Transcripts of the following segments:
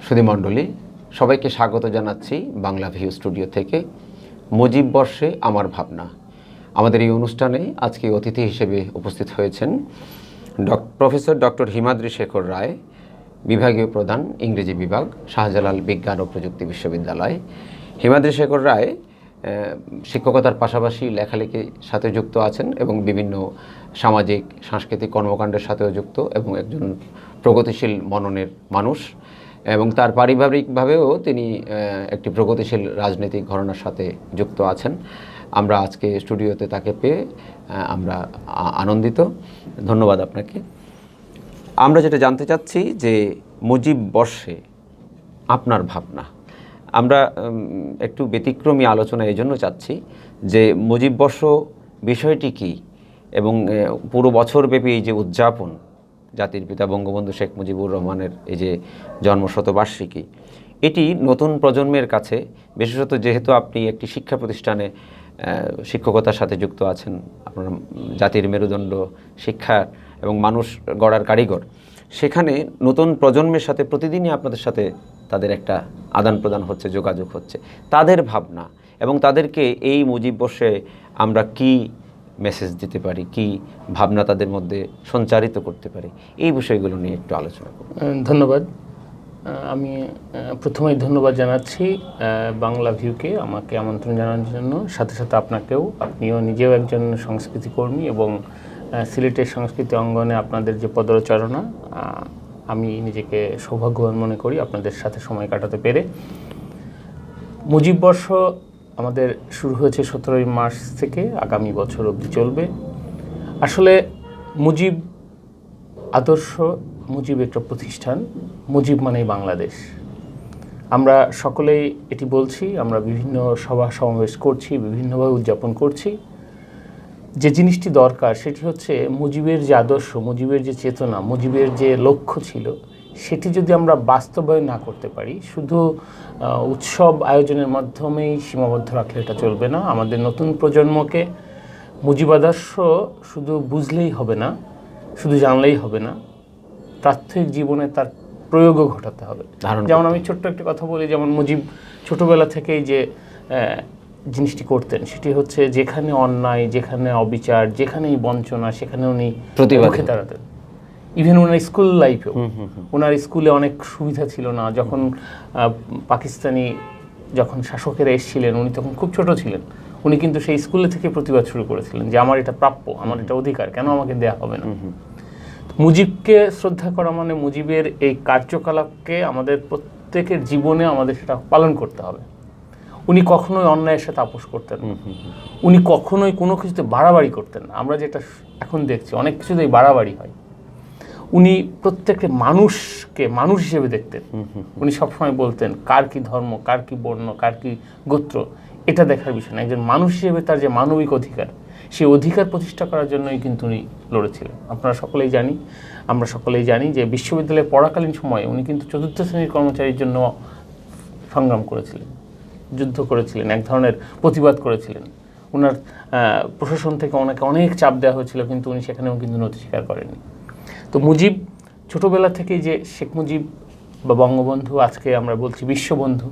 সুধীমণ্ডলী, সবাইকে স্বাগত জানাচ্ছি বাংলা ভিউ স্টুডিও থেকে। মুজিব বর্ষে আমার ভাবনা, আমাদের এই অনুষ্ঠানে আজকে অতিথি হিসেবে উপস্থিত হয়েছেন প্রফেসর ডক্টর হিমাদ্রি শেখর রায়, বিভাগীয় প্রধান ইংরেজি বিভাগ, শাহজালাল বিজ্ঞান ও প্রযুক্তি বিশ্ববিদ্যালয়। হিমাদ্রি শেখর রায় শিক্ষকতার পাশাপাশি লেখালেখির সাথে যুক্ত আছেন এবং বিভিন্ন সামাজিক সাংস্কৃতিক কর্মকাণ্ডের সাথেও যুক্ত, এবং একজন প্রগতিশীল মননের মানুষ, এবং তার পারিবারিকভাবেও তিনি একটি প্রগতিশীল রাজনৈতিক ঘরানার সাথে যুক্ত আছেন। আমরা আজকে স্টুডিওতে তাকে পেয়ে আমরা আনন্দিত। ধন্যবাদ আপনাকে। আমরা যেটা জানতে চাচ্ছি যে মুজিব বর্ষে আপনার ভাবনা, আমরা একটু ব্যতিক্রমী আলোচনা এই জন্য চাচ্ছি যে মুজিব বর্ষ বিষয়টি কী, এবং পুরো বছরব্যাপী এই যে উদযাপন, জাতির পিতা বঙ্গবন্ধু শেখ মুজিবুর রহমানের এই যে জন্মশতবার্ষিকী, এটি নতুন প্রজন্মের কাছে, বিশেষত যেহেতু আপনি একটি শিক্ষা প্রতিষ্ঠানে শিক্ষকতার সাথে যুক্ত আছেন, আপনার জাতির মেরুদণ্ড শিক্ষা এবং মানুষ গড়ার কারিগর, সেখানে নতুন প্রজন্মের সাথে প্রতিদিনই আপনাদের সাথে তাদের একটা আদান প্রদান হচ্ছে, যোগাযোগ হচ্ছে, তাদের ভাবনা এবং তাদেরকে এই মুজিব বর্ষে আমরা কি মেসেজ দিতে পারি, কি ভাবনা তাদের মধ্যে সঞ্চারিত করতে পারি, এই বিষয়গুলো নিয়ে একটু আলোচনা করব। ধন্যবাদ। আমি প্রথমেই ধন্যবাদ জানাচ্ছি বাংলা ভিউকে আমাকে আমন্ত্রণ জানানোর জন্য, সাথে সাথে আপনাকেও। আপনিও নিজেও একজন সংস্কৃতি কর্মী এবং সিলেটের সংস্কৃতি অঙ্গনে আপনাদের যে পদচারণা, আমি নিজেকে সৌভাগ্যবান মনে করি আপনাদের সাথে সময় কাটাতে পেরে। মুজিব বর্ষ আমাদের শুরু হয়েছে 17ই মার্চ থেকে, আগামী বছর অবধি চলবে। আসলে মুজিব আদর্শ, মুজিব একটা প্রতিষ্ঠান, মুজিব মানেই বাংলাদেশ। আমরা সকলেই এটি বলছি, আমরা বিভিন্ন সভা সমাবেশ করছি, বিভিন্নভাবে উদযাপন করছি। যে জিনিসটি দরকার সেটি হচ্ছে মুজিবের যে আদর্শ, মুজিবের যে চেতনা, মুজিবের যে লক্ষ্য ছিল, সেটি যদি আমরা বাস্তবায়ন না করতে পারি, শুধু উৎসব আয়োজনের মাধ্যমেই সীমাবদ্ধ রাখলে এটা চলবে না। আমাদের নতুন প্রজন্মকে মুজিব আদর্শ শুধু বুঝলেই হবে না, শুধু জানলেই হবে না, প্রাত্যহিক জীবনে তার প্রয়োগও ঘটাতে হবে। যেমন আমি ছোট্ট একটা কথা বলি, যেমন মুজিব ছোটোবেলা থেকেই যে জিনিসটি করতেন সেটি হচ্ছে যেখানে অন্যায়, যেখানে অবিচার, যেখানেই বঞ্চনা, সেখানে উনি মুখে দাঁড়াতেন। ইভেন ওনার স্কুল লাইফেও, ওনার স্কুলে অনেক সুবিধা ছিল না। যখন পাকিস্তানি শাসকেরা এসেছিলেন, উনি তখন খুব ছোট ছিলেন, উনি কিন্তু সেই স্কুলে থেকে প্রতিবাদ শুরু করেছিলেন যে আমার এটা প্রাপ্য, আমার এটা অধিকার, কেন আমাকে দেয়া হবে না। মুজিবকে শ্রদ্ধা করা মানে মুজিবের এই কার্যকলাপকে আমাদের প্রত্যেকের জীবনে আমাদের সেটা পালন করতে হবে। উনি কখনোই অন্যায়ের সাথে আপোষ করতেন না, উনি কখনোই কোনো কিছুতে বাড়াবাড়ি করতেন না। আমরা যেটা এখন দেখছি অনেক কিছুতেই বাড়াবাড়ি হয়। উনি প্রত্যেকটা মানুষকে মানুষ হিসেবে দেখতেন। উনি সবসময় বলতেন কার কি ধর্ম, কার কি বর্ণ, কার কি গোত্র, এটা দেখার বিষয় না। একজন মানুষ হিসেবে তার যে মানবিক অধিকার, সেই অধিকার প্রতিষ্ঠা করার জন্যই কিন্তু উনি লড়েছিলেন। আপনারা সকলেই জানি, আমরা সকলেই জানি যে বিশ্ববিদ্যালয়ে পড়াকালীন সময়ে উনি কিন্তু 4র্থ শ্রেণীর কর্মচারীর জন্য সংগ্রাম করেছিলেন, যুদ্ধ করেছিলেন, এক ধরনের প্রতিবাদ করেছিলেন। ওনার প্রশাসন থেকে অনেক চাপ দেওয়া হয়েছিল, কিন্তু উনি সেখানেও কিন্তু নতি স্বীকার করেননি। তো মুজিব ছোটোবেলা থেকেই যে শেখ মুজিব বা বঙ্গবন্ধু, আজকে আমরা বলছি বিশ্ববন্ধু,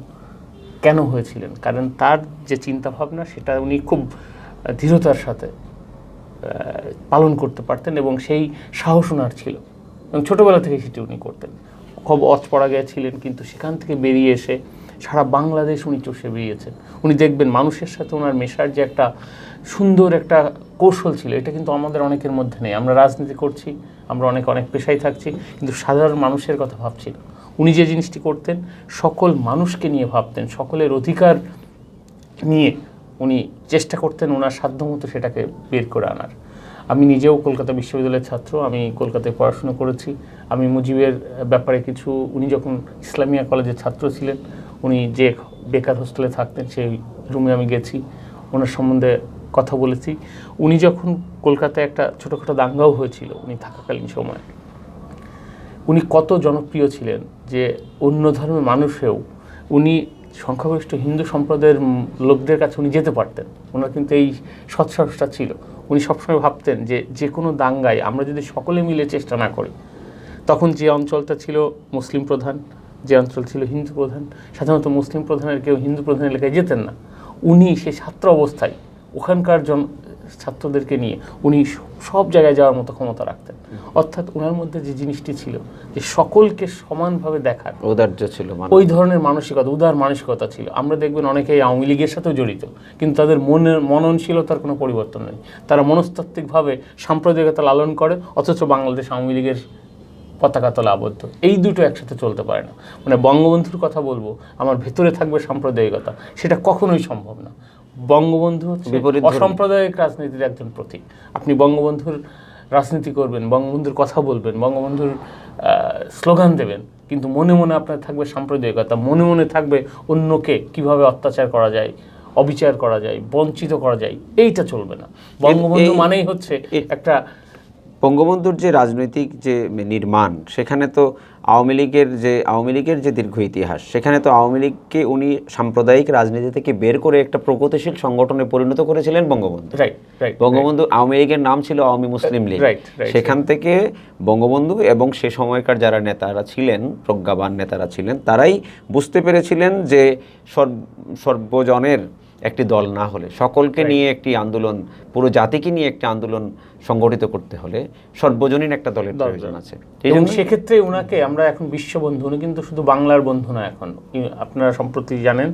কেন হয়েছিলেন? কারণ তার যে চিন্তাভাবনা সেটা উনি খুব দৃঢ়তার সাথে পালন করতে পারতেন, এবং সেই সাহস ওনার ছিল, এবং ছোটোবেলা থেকে সেটি উনি করতেন। খুব অচপড়া গিয়েছিলেন, কিন্তু সেখান থেকে বেরিয়ে এসে সারা বাংলাদেশ উনি চষে বেরিয়েছেন। উনি দেখবেন মানুষের সাথে ওনার মেশার যে একটা সুন্দর একটা কৌশল ছিল, এটা কিন্তু আমাদের অনেকের মধ্যে নেই। আমরা রাজনীতি করছি, আমরা অনেক পেশায় থাকছি, কিন্তু সাধারণ মানুষের কথা ভাবছি না। উনি যে জিনিসটি করতেন, সকল মানুষকে নিয়ে ভাবতেন, সকলের অধিকার নিয়ে উনি চেষ্টা করতেন ওনার সাধ্যমতো সেটাকে বের করে আনার। আমি নিজেও কলকাতা বিশ্ববিদ্যালয়ের ছাত্র, আমি কলকাতায় পড়াশুনো করেছি। আমি মুজিবের ব্যাপারে কিছু, উনি যখন ইসলামিয়া কলেজের ছাত্র ছিলেন, উনি যে বেকার হোস্টেলে থাকতেন, সেই রুমে আমি গেছি, ওনার সম্বন্ধে কথা বলেছি। উনি যখন কলকাতায় একটা ছোটোখাটো দাঙ্গাও হয়েছিল উনি থাকাকালীন সময়, উনি কত জনপ্রিয় ছিলেন যে অন্য ধর্মের মানুষেও, উনি সংখ্যাগরিষ্ঠ হিন্দু সম্প্রদায়ের লোকদের কাছে উনি যেতে পারতেন। ওনার কিন্তু এই সৎসাহসটা ছিল। উনি সবসময় ভাবতেন যে কোনো দাঙ্গায় আমরা যদি সকলে মিলে চেষ্টা না করি, তখন যে অঞ্চলটা ছিল মুসলিম প্রধান, যে অঞ্চল ছিল হিন্দু প্রধান, সাধারণত মুসলিম প্রধানের কেউ হিন্দু প্রধান এলাকায় যেতেন না। উনি সেই ছাত্র অবস্থায় ওখানকার ছাত্রদেরকে নিয়ে উনি সব জায়গায় যাওয়ার মতো ক্ষমতা রাখতেন। অর্থাৎ ওনার মধ্যে যে জিনিসটি ছিল যে সকলকে সমানভাবে দেখার ঔদার্য ছিল, ওই ধরনের মানসিকতা, উদার মানসিকতা ছিল। আমরা দেখবেন অনেকেই আওয়ামী লীগের সাথেও জড়িত, কিন্তু তাদের মননশীলতার কোনো পরিবর্তন নেই। তারা মনস্তাত্ত্বিকভাবে সাম্প্রদায়িকতা লালন করে, অথচ বাংলাদেশ আওয়ামী লীগের পতাকা তলে আবদ্ধ। এই দুটো একসাথে চলতে পারে না। মানে বঙ্গবন্ধুর কথা বলবো, আমার ভেতরে থাকবে সাম্প্রদায়িকতা, সেটা কখনোই সম্ভব না। বঙ্গবন্ধু হচ্ছে অসাম্প্রদায়িক রাজনীতির একজন প্রতীক। আপনি বঙ্গবন্ধুর রাজনীতি করবেন, বঙ্গবন্ধুর কথা বলবেন, বঙ্গবন্ধুর স্লোগান দেবেন, কিন্তু মনে মনে আপনার থাকবে সাম্প্রদায়িকতা, মনে মনে থাকবে অন্যকে কিভাবে অত্যাচার করা যায়, অবিচার করা যায়, বঞ্চিত করা যায়। এইটা চলবে না। বঙ্গবন্ধু মানেই হচ্ছে একটা বঙ্গবন্ধুর যে রাজনৈতিক যে নির্মাণ, সেখানে তো আওয়ামী লীগের যে দীর্ঘ ইতিহাস, সেখানে তো আওয়ামী লীগকে উনি সাম্প্রদায়িক রাজনীতি থেকে বের করে একটা প্রগতিশীল সংগঠনে পরিণত করেছিলেন বঙ্গবন্ধু। বঙ্গবন্ধু আওয়ামী লীগের নাম ছিল আওয়ামী মুসলিম লীগ। সেখান থেকে বঙ্গবন্ধু এবং সে সময়কার যারা নেতারা ছিলেন, প্রজ্ঞাবান নেতারা ছিলেন, তারাই বুঝতে পেরেছিলেন যে সর্বজনের একটি দল না হলে, সকলকে নিয়ে একটি আন্দোলন, পুরো জাতিকে নিয়ে একটি আন্দোলন সংগঠিত করতে হলে সর্বজনীন একটা দলের প্রয়োজন আছে। এবং সেক্ষেত্রে ওনাকে আমরা এখন বিশ্ববন্ধু, উনি কিন্তু শুধু বাংলার বন্ধু না। এখন আপনারা সম্প্রতি জানেন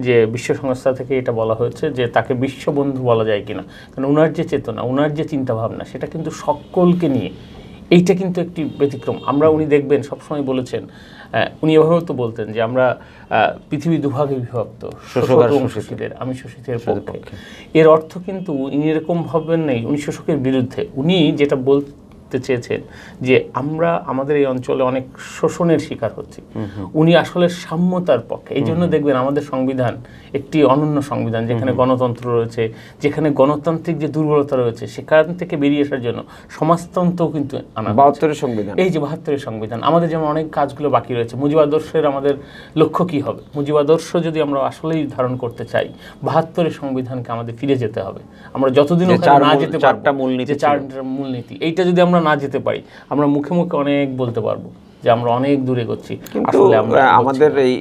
যে বিশ্ব সংস্থা থেকে এটা বলা হয়েছে যে তাকে বিশ্ববন্ধু বলা যায় কিনা, কারণ ওনার যে চেতনা, ওনার যে চিন্তাভাবনা, সেটা কিন্তু সকলকে নিয়ে। এইটা কিন্তু একটি ব্যতিক্রম। উনি দেখবেন সবসময় বলেছেন, উনি এভাবেও তো বলতেন যে আমরা পৃথিবী দুভাগে বিভক্ত, শোষিতদের, আমি শোষিতের পক্ষে। এর অর্থ কিন্তু উনি এরকম ভাববেন নেই উনি শোষকের বিরুদ্ধে। উনি যেটা বলতে চেয়েছেন যে আমরা আমাদের এই অঞ্চলে অনেক শোষণের শিকার হচ্ছি, উনি আসলে সাম্যতার পক্ষে। এই জন্য দেখবেন আমাদের সংবিধান একটি অনন্য সংবিধান, যেখানে গণতন্ত্র রয়েছে, যেখানে গণতান্ত্রিক যে দুর্বলতা রয়েছে সেখান থেকে বেরিয়ে আসার জন্য সমাজতন্ত্রও কিন্তু আনা। ৭২ সংবিধান, এই যে ৭২ সংবিধান, আমাদের যেমন অনেক কাজগুলো বাকি রয়েছে। মুজিব আদর্শের আমাদের লক্ষ্য কি হবে? মুজিব আদর্শ যদি আমরা আসলেই ধারণ করতে চাই, ৭২ সংবিধানকে আমাদের ফিরে যেতে হবে। আমরা যতদিন না যেতে পারবো, যে ৪টা মূলনীতি, এইটা যদি আমরা না যেতে পারি, আমরা মুখে মুখে অনেক বলতে পারবো যে আমরা অনেক দূরে করছি, কিন্তু আমাদের এই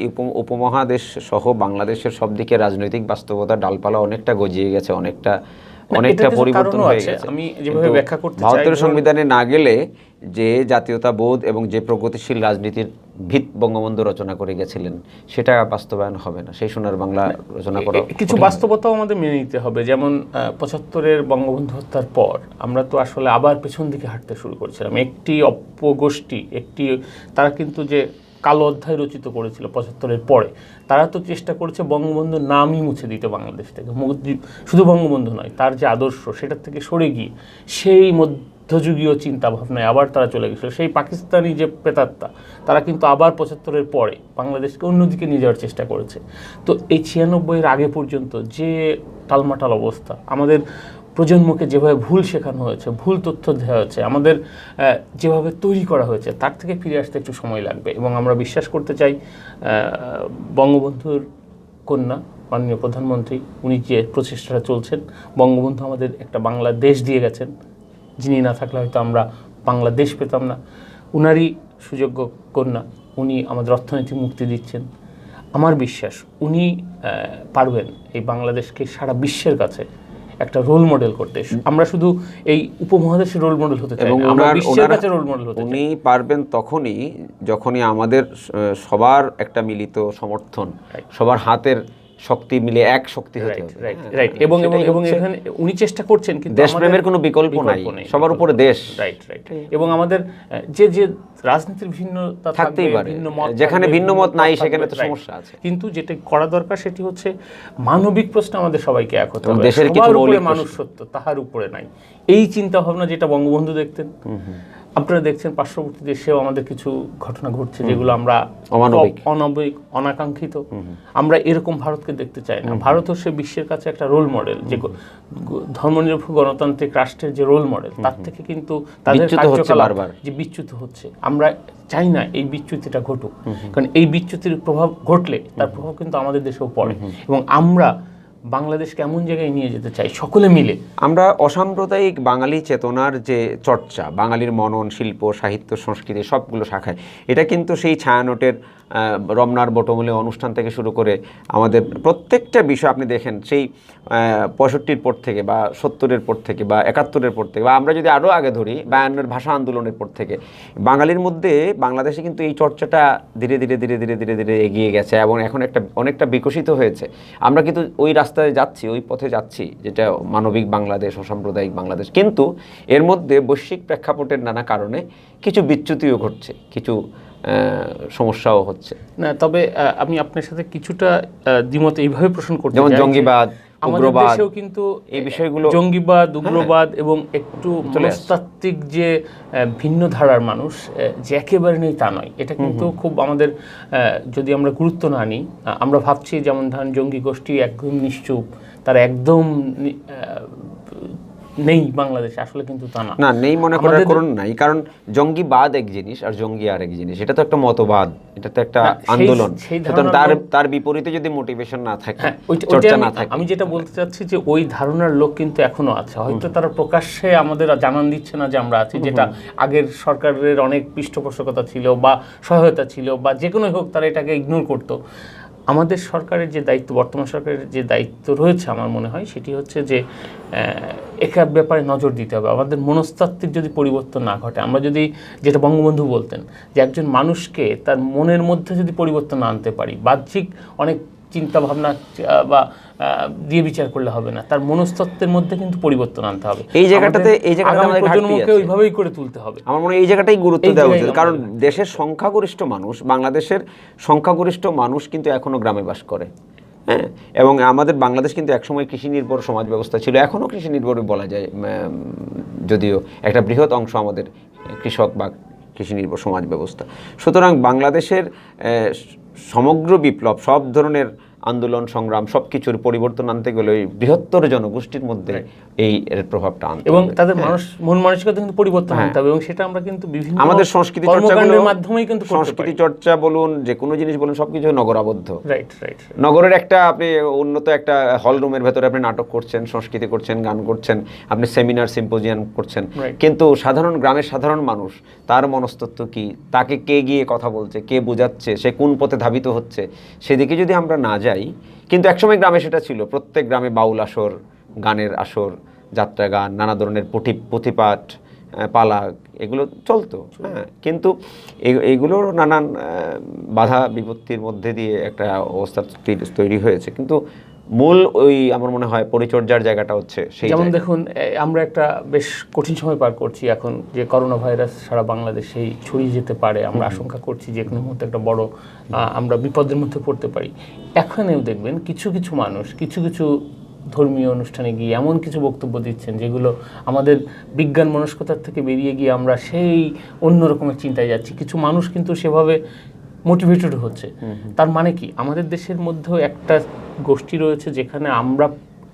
উপমহাদেশ সহ বাংলাদেশের সব দিকে রাজনৈতিক বাস্তবতা ডালপালা অনেকটা গজিয়ে গেছে, অনেকটা পরিবর্তন হয়ে গেছে। আমি যেভাবে ব্যাখ্যা করতে চাই, ৭২ সংবিধানে না গেলে যে জাতীয়তাবোধ এবং যে প্রগতিশীল রাজনীতির ভিত বঙ্গবন্ধু রচনা করে গেছিলেন, সেটা বাস্তবায়ন হবে না। সেই সোনার বাংলা রচনা করা কিছু বাস্তবতাও আমাদের মেনে নিতে হবে। যেমন ৭৫-এর বঙ্গবন্ধু হত্যার পর আমরা তো আসলে আবার পেছন দিকে হাঁটতে শুরু করেছিলাম। একটি অপগোষ্ঠী, তারা কিন্তু যে কালো অধ্যায় রচিত করেছিল ৭৫-এর পরে, তারা তো চেষ্টা করেছে বঙ্গবন্ধুর নামই মুছে দিতে বাংলাদেশ থেকে। শুধু বঙ্গবন্ধু নয়, তার যে আদর্শ সেটার থেকে সরে গিয়ে সেই মধ্যযুগীয় চিন্তা ভাবনায় আবার তারা চলে গেছিল। সেই পাকিস্তানি যে প্রেতাত্মা, তারা কিন্তু আবার ৭৫-এর পরে বাংলাদেশকে অন্যদিকে নিয়ে যাওয়ার চেষ্টা করেছে। তো এই ৯৬-এর আগে পর্যন্ত যে টালমাটাল অবস্থা, আমাদের প্রজন্মকে যেভাবে ভুল শেখানো হয়েছে, ভুল তথ্য দেওয়া হয়েছে, আমাদের যেভাবে তৈরি করা হয়েছে, তার থেকে ফিরে আসতে একটু সময় লাগবে। এবং আমরা বিশ্বাস করতে চাই বঙ্গবন্ধুর কন্যা মাননীয় প্রধানমন্ত্রী, উনি যে প্রচেষ্টাটা চলছেন, বঙ্গবন্ধু আমাদের একটা বাংলাদেশ দিয়ে গেছেন, যিনি না থাকলে হয়তো আমরা বাংলাদেশ পেতাম না। উনারই সুযোগ্য কন্যা, উনি আমাদের অর্থনৈতিক মুক্তি দিচ্ছেন। আমার বিশ্বাস উনি পারবেন এই বাংলাদেশকে সারা বিশ্বের কাছে একটা রোল মডেল করতে। আমরা শুধু এই উপমহাদেশের রোল মডেল হতে চাই, আমরা বিশ্বের কাছে রোল মডেল হতে চাই। উনি পারবেন যখনই আমাদের সবার একটা মিলিত সমর্থন, সবার হাতের শক্তি মিলে এক শক্তি হতে হবে। রাইট। এবং এখানে উনি চেষ্টা করছেন, কিন্তু দেশপ্রেমের কোনো বিকল্প নাই, সবার উপরে দেশ। রাইট। এবং আমাদের যে রাজনীতির ভিন্নতা থাকতেই পারে, যেখানে ভিন্ন মত নাই সেখানে তো সমস্যা আছে, কিন্তু যেটা করা দরকার সেটি হচ্ছে মানবিক প্রশ্নে আমাদের সবাইকে এক হতে হবে। দেশের কিছু মৌলিক মানুষ সত্য, তাহার উপরে নাই, এই চিন্তা ভাবনা যেটা বঙ্গবন্ধু দেখতেন। আপনারা দেখছেন পার্শ্ববর্তী দেশেও আমাদের কিছু ঘটনা ঘটছে যেগুলো আমরা অনাবিক, অনাকাঙ্ক্ষিত। আমরা এরকম ভারতকে দেখতে চাই না। ভারত হচ্ছে বিশ্বের কাছে একটা রোল মডেল, যে ধর্মনিরপেক্ষ গণতান্ত্রিক রাষ্ট্রের যে রোল মডেল, তার থেকে কিন্তু তাদের কার্যকলাপ যে বিচ্যুত হচ্ছে, আমরা চাই না এই বিচ্যুতিটা ঘটুক। কারণ এই বিচ্যুতির প্রভাব ঘটলে তার প্রভাব কিন্তু আমাদের দেশেও পড়ে। এবং আমরা বাংলাদেশ কেমন জায়গায় নিয়ে যেতে চাই সকলে মিলে? আমরা অসাম্প্রদায়িক বাঙালি চেতনার যে চর্চা, বাঙালির মনন, শিল্প, সাহিত্য, সংস্কৃতি সবগুলো শাখায়, এটা কিন্তু সেই ছায়ানটের রমনার বটমূলে অনুষ্ঠান থেকে শুরু করে আমাদের প্রত্যেকটা বিষয় আপনি দেখেন, সেই 65-র পর থেকে বা 70-এর পর থেকে বা 71-এর পর থেকে, বা আমরা যদি আরও আগে ধরি 52-এর ভাষা আন্দোলনের পর থেকে, বাঙালির মধ্যে বাংলাদেশে কিন্তু এই চর্চাটা ধীরে ধীরে ধীরে ধীরে ধীরে ধীরে এগিয়ে গেছে এবং এখন অনেকটা বিকশিত হয়েছে। আমরা কিন্তু ওই রাস্তায় যাচ্ছি, ওই পথে যাচ্ছি, যেটা মানবিক বাংলাদেশ, অসাম্প্রদায়িক বাংলাদেশ। কিন্তু এর মধ্যে বৈশ্বিক প্রেক্ষাপটের নানা কারণে কিছু বিচ্যুতিও ঘটছে, কিছু সমস্যাও হচ্ছে। না, তবে আমি আপনার সাথে কিছুটা দ্বিমত এইভাবে প্রশ্ন করতে চাই, যেমন জঙ্গিবাদ, উগ্রবাদ, দেশেও কিন্তু এই বিষয়গুলো, জঙ্গিবাদ, উগ্রবাদ এবং একটু মনস্তাত্ত্বিক যে ভিন্ন ধারার মানুষ যে একেবারে নেই তা নয়, এটা কিন্তু খুব আমাদের যদি আমরা গুরুত্ব না নিই, আমরা ভাবছি যেমন ধরেন জঙ্গি গোষ্ঠী একদম নিশ্চুপ, তারা একদম নেই বাংলাদেশে, আসলে কিন্তু তা না। না, নেই মনে করার কারণ নাই, কারণ জঙ্গিবাদ এক জিনিস আর জঙ্গি আর এক জিনিস। এটা তো একটা মতবাদ, এটা তো একটা আন্দোলন। সুতরাং তার বিপরীতে যদি মোটিভেশন না থাকে, চর্চা না থাকে, আমি যেটা বলতে চাচ্ছি যে ওই ধারণার লোক কিন্তু এখনো আছে, হয়তো তারা প্রকাশ্যে আমাদের জানান দিচ্ছে না যে আমরা আছি, যেটা আগের সরকারের অনেক পৃষ্ঠপোষকতা ছিল বা সহায়তা ছিল বা যে কোনো হোক, তারা এটাকে ইগনোর করতো। আমাদের সরকারের যে দায়িত্ব, বর্তমান সরকারের যে দায়িত্ব রয়েছে আমার মনে হয় সেটি হচ্ছে যে একার ব্যাপারে নজর দিতে হবে। আমাদের মনস্তাত্ত্বিক যদি পরিবর্তন না ঘটে, আমরা যদি, যেটা বঙ্গবন্ধু বলতেন, যে একজন মানুষকে তার মনের মধ্যে যদি পরিবর্তন আনতে পারি, বাহ্যিক অনেক চিন্তা ভাবনা বা দিয়ে বিচার করলে হবে না, তার মনস্তত্ত্বের মধ্যে কিন্তু পরিবর্তন আনতে হবে। এই জায়গাটাতে আমাদের প্রজন্মকে ওইভাবেই করে তুলতে হবে। আমার মনে হয় এই জায়গাটাই গুরুত্ব দেওয়া উচিত, কারণ দেশের সংখ্যাগরিষ্ঠ মানুষ, বাংলাদেশের সংখ্যাগরিষ্ঠ মানুষ কিন্তু এখনো গ্রামে বাস করে। হ্যাঁ, এবং আমাদের বাংলাদেশ কিন্তু একসময় কৃষি নির্ভর সমাজ ব্যবস্থা ছিল, এখনও কৃষি নির্ভরই বলা যায়, যদিও একটা বৃহৎ অংশ আমাদের কৃষক বা কৃষি নির্ভর সমাজ ব্যবস্থা। সুতরাং বাংলাদেশের সমগ্র বিপ্লব, সব ধরনের আন্দোলন সংগ্রাম, সব কিছুর পরিবর্তন আনতে গেলে ওই বৃহত্তর জনগোষ্ঠীর মধ্যে এর প্রভাবটা আনতে এবং তাদের মন মানসিকতা কিন্তু পরিবর্তন আনতে হবে, এবং সেটা আমরা কিন্তু বিভিন্ন আমাদের সংস্কৃতি চর্চার মাধ্যমেই কিন্তু সংস্কৃতি চর্চা বলুন, যে কোনো জিনিস বলুন, সবকিছু নগরাবদ্ধ। রাইট। নগরের একটা আপনি উন্নত একটা হল রুমের ভেতরে আপনি নাটক করছেন, সংস্কৃতি করছেন, গান করছেন, আপনি সেমিনার সিম্পোজিয়াম করছেন, কিন্তু সাধারণ গ্রামের সাধারণ মানুষ, তার মনস্তত্ত্ব কি, তাকে কে গিয়ে কথা বলছে, কে বোঝাচ্ছে, সে কোন পথে ধাবিত হচ্ছে, সেদিকে যদি আমরা না যাই। কিন্তু একসময় গ্রামে সেটা ছিল, প্রত্যেক গ্রামে বাউল আসর, গানের আসর, যাত্রা গান, নানা ধরনের পুঁথিপাঠ, পালা, এগুলো চলতো। হ্যাঁ, কিন্তু এইগুলোর নানান বাধা বিপত্তির মধ্যে দিয়ে একটা অবস্থা তৈরি হয়েছে। কিন্তু মূল ওই আমার মনে হয় পরিচর্যার জায়গাটা হচ্ছে সেই, যেমন দেখুন, আমরা একটা বেশ কঠিন সময় পার করছি এখন, যে করোনা ভাইরাস সারা বাংলাদেশেই ছড়িয়ে যেতে পারে, আমরা আশঙ্কা করছি যে কোনো মুহূর্তে একটা বড় আমরা বিপদের মধ্যে পড়তে পারি। এখানেও দেখবেন কিছু কিছু মানুষ কিছু কিছু ধর্মীয় অনুষ্ঠানে গিয়ে এমন কিছু বক্তব্য দিচ্ছেন যেগুলো আমাদের বিজ্ঞান মনস্কতার থেকে বেরিয়ে গিয়ে আমরা সেই অন্য রকমের চিন্তায় যাচ্ছি। কিছু মানুষ কিন্তু সেভাবে মোটিভেটেড হচ্ছে। তার মানে কি, আমাদের দেশের মধ্যেও একটা গোষ্ঠী রয়েছে যেখানে আমরা